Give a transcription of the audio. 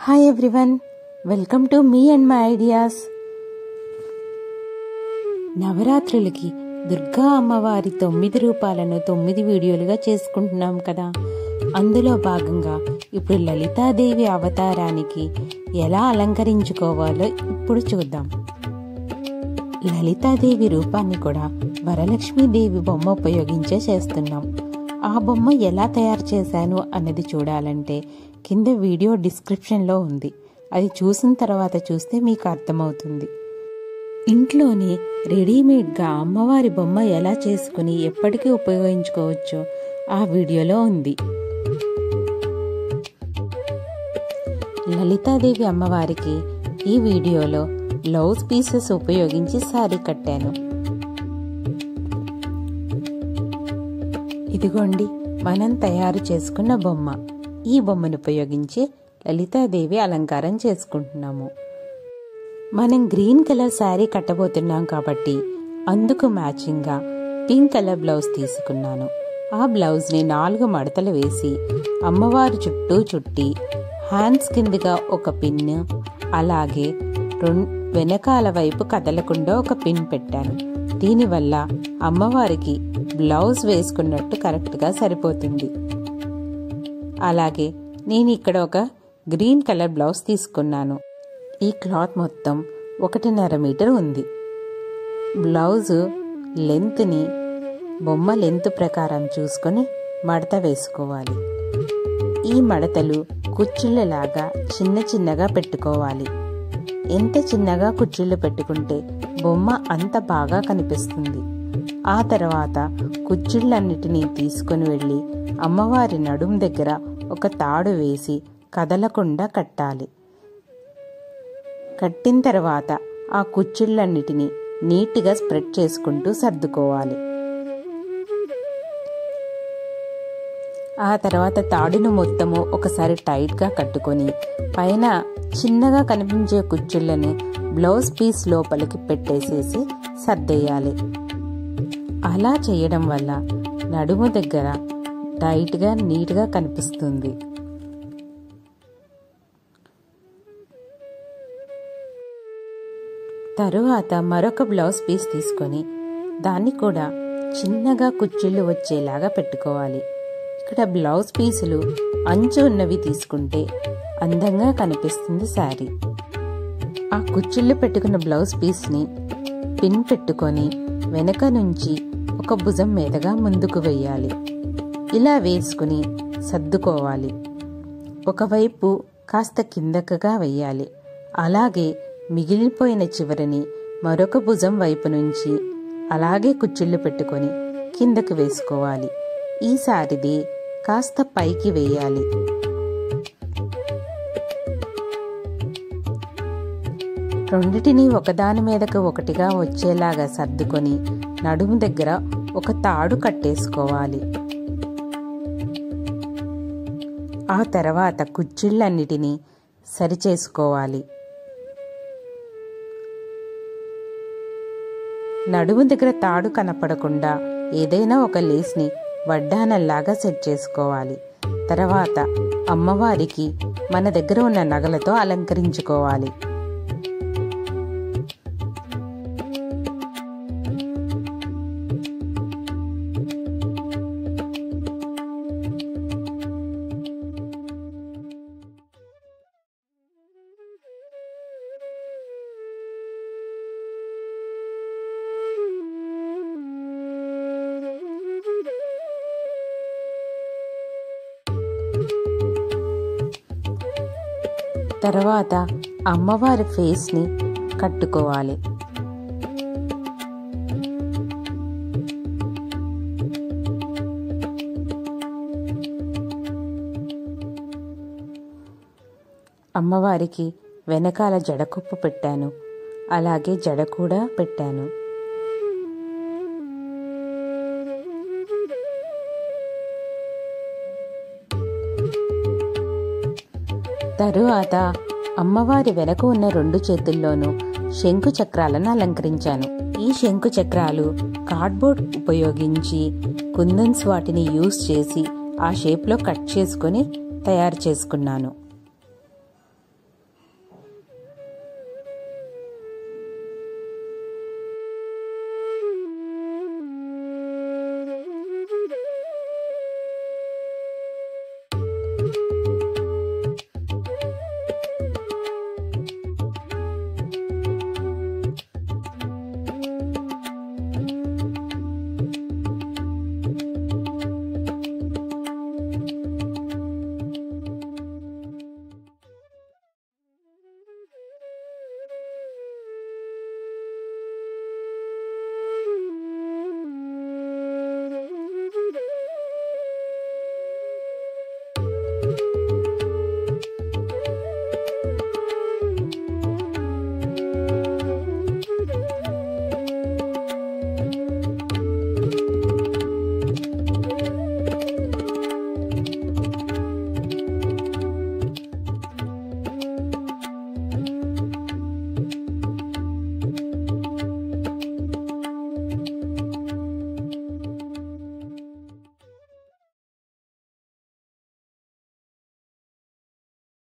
Hi everyone, welcome to me and my ideas. నవరాత్రులకి దుర్గా అమ్మవారి 9 రూపాలను 9 వీడియోలుగా చేసుకుంటున్నాం కదా. అందులో భాగంగా ఇప్పుడు లలితాదేవి అవతారానికి ఎలా అలంకరించుకోవాలో ఇప్పుడు చూద్దాం. లలితాదేవి రూపాన్ని కూడా వరలక్ష్మీదేవి బొమ్మ ఉపయోగించే చేస్తున్నాం. ఆ బొమ్మ ఎలా తయారు చేశాను అన్నది చూడాలంటే కింద వీడియో డిస్క్రిప్షన్లో ఉంది. అది చూసిన తర్వాత చూస్తే మీకు అర్థమవుతుంది. ఇంట్లోనే రెడీమేడ్గా అమ్మవారి బొమ్మ ఎలా చేసుకుని ఎప్పటికీ ఉపయోగించుకోవచ్చో ఆ వీడియోలో ఉంది. లలితాదేవి అమ్మవారికి ఈ వీడియోలో బ్లౌజ్ పీసెస్ ఉపయోగించి సారీ కట్టాను. ఇదిగోండి మనం తయారు చేసుకున్న బొమ్మ. ఈ బొమ్మను ఉపయోగించి లలితాదేవి అలంకారం చేసుకుంటున్నాము. మనం గ్రీన్ కలర్ శారీ కట్టబోతున్నాం కాబట్టి అందుకు మ్యాచింగ్గా పింక్ కలర్ బ్లౌజ్ తీసుకున్నాను. ఆ బ్లౌజ్ని 4 మడతలు వేసి అమ్మవారి చుట్టూ చుట్టి హ్యాండ్స్ కిందగా ఒక పిన్, అలాగే వెనకాల వైపు కదలకుండా ఒక పిన్ పెట్టాను. దీనివల్ల అమ్మవారికి బ్లౌజ్ వేసుకున్నట్టు కరెక్ట్గా సరిపోతుంది. అలాగే నేను ఇక్కడ ఒక గ్రీన్ కలర్ బ్లౌజ్ తీసుకున్నాను. ఈ క్లాత్ మొత్తం 1.5 మీటర్ ఉంది. బ్లౌజు లెంత్ని బొమ్మ లెంత్ ప్రకారం చూసుకొని మడత వేసుకోవాలి. ఈ మడతలు కుచ్చిళ్ళలాగా చిన్న చిన్నగా పెట్టుకోవాలి. ఎంత చిన్నగా కుచ్చిళ్ళు పెట్టుకుంటే బొమ్మ అంత బాగా కనిపిస్తుంది. ఆ తర్వాత కుచ్చిళ్ళన్నిటినీ తీసుకుని వెళ్ళి అమ్మవారి నడుం దగ్గర ఒక తాడు వేసి కదలకుండా కట్టాలి. కట్టిన తర్వాత ఆ కుచ్చిళ్ళన్నిటినీ నీట్గా స్ప్రెడ్ చేసుకుంటూ సర్దుకోవాలి. ఆ తర్వాత తాడును మొత్తము ఒకసారి టైట్గా కట్టుకొని పైన చిన్నగా కనిపించే కుచ్చిళ్ళని బ్లౌజ్ పీస్ లోపలికి పెట్టేసేసి సర్దేయాలి. అలా చేయడం వల్ల నడుము దగ్గర టైట్గా నీట్గా కనిపిస్తుంది. తరువాత మరొక బ్లౌజ్ పీస్ తీసుకొని దాన్ని కూడా చిన్నగా కుచ్చిళ్ళు వచ్చేలాగా పెట్టుకోవాలి. ఇక్కడ బ్లౌజ్ పీసులు అంచు ఉన్నవి తీసుకుంటే అందంగా కనిపిస్తుంది శారీ. ఆ కుచ్చిళ్ళు పెట్టుకున్న బ్లౌజ్ పీస్ని పిన్ పెట్టుకొని వెనక నుంచి ఒక భుజం మీదగా ముందుకు వెయ్యాలి. ఇలా వేసుకుని సర్దుకోవాలి. ఒకవైపు కాస్త కిందకగా వెయ్యాలి. అలాగే మిగిలిపోయిన చివరిని మరొక భుజం వైపు నుంచి అలాగే కుచ్చిళ్ళు పెట్టుకొని కిందకు వేసుకోవాలి. ఈసారిది కాస్త పైకి వేయాలి. రెండిటిని ఒకదాని మీదకు ఒకటిగా వచ్చేలాగా సర్దుకొని నడుము దగ్గర ఒక తాడు కట్టేసుకోవాలి. ఆ తర్వాత కుచ్చిళ్ళన్నిటినీ సరిచేసుకోవాలి. నడుము దగ్గర తాడు కనపడకుండా ఏదైనా ఒక లేస్ని వడ్డానల్లాగా సెట్ చేసుకోవాలి. తర్వాత అమ్మవారికి మన దగ్గర ఉన్న నగలతో అలంకరించుకోవాలి. తర్వాత అమ్మవారి ఫేస్ని కట్టుకోవాలి. అమ్మవారికి వెనకాల జడకుప్పు పెట్టాను. అలాగే జడ కూడా పెట్టాను. తరువాత అమ్మవారి వెనక ఉన్న 2 చేతుల్లోనూ శంకు చక్రాలను అలంకరించాను. ఈ శంకు చక్రాలు కార్డ్బోర్డ్ ఉపయోగించి కుందన్స్ వాటిని యూజ్ చేసి ఆ షేప్లో కట్ చేసుకొని తయారు చేసుకున్నాను.